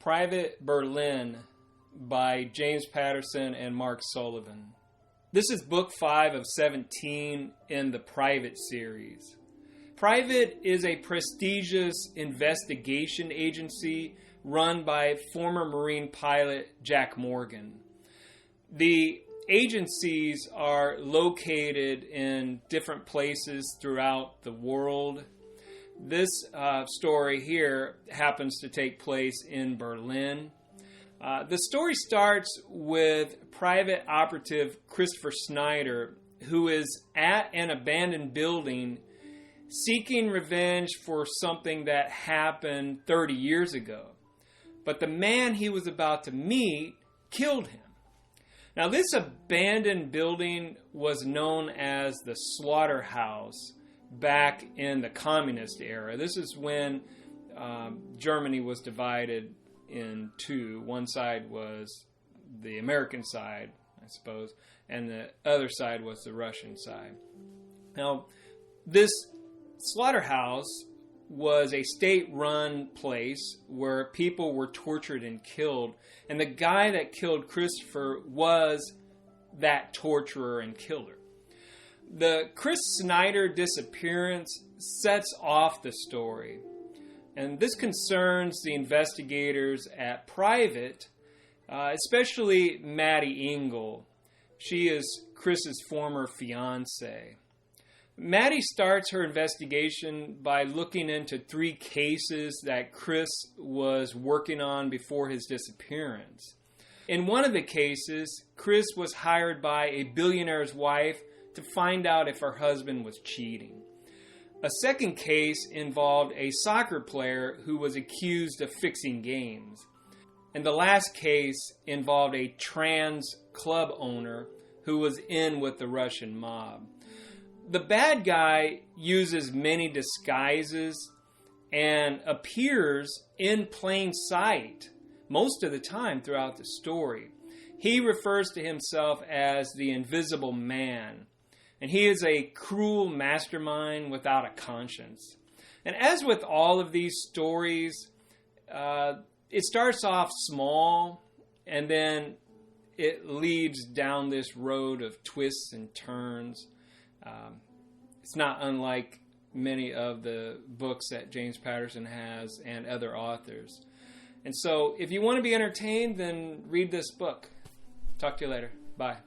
Private Berlin by James Patterson and Mark Sullivan. This is book 5 of 17 in the Private series. Private is a prestigious investigation agency run by former Marine pilot Jack Morgan. The agencies are located in different places throughout the world. This story here happens to take place in Berlin. The story starts with private operative Christopher Schneider, who is at an abandoned building seeking revenge for something that happened 30 years ago. But the man he was about to meet killed him. Now, this abandoned building was known as the slaughterhouse back in the communist era. This is when Germany was divided in two. One side was the American side, I suppose, and the other side was the Russian side. Now, this slaughterhouse was a state-run place where people were tortured and killed, and the guy that killed Christopher was that torturer and killer. The Chris Schneider disappearance sets off the story, and this concerns the investigators at Private, especially Mattie Engel. She is Chris's former fiancée. Mattie starts her investigation by looking into 3 cases that Chris was working on before his disappearance. In one of the cases, Chris was hired by a billionaire's wife to find out if her husband was cheating. A second case involved a soccer player who was accused of fixing games. And the last case involved a trans club owner who was in with the Russian mob. The bad guy uses many disguises and appears in plain sight most of the time throughout the story. He refers to himself as the Invisible Man, and he is a cruel mastermind without a conscience. And as with all of these stories, it starts off small, and then it leads down this road of twists and turns. It's not unlike many of the books that James Patterson has and other authors. And so if you want to be entertained, then read this book. Talk to you later. Bye.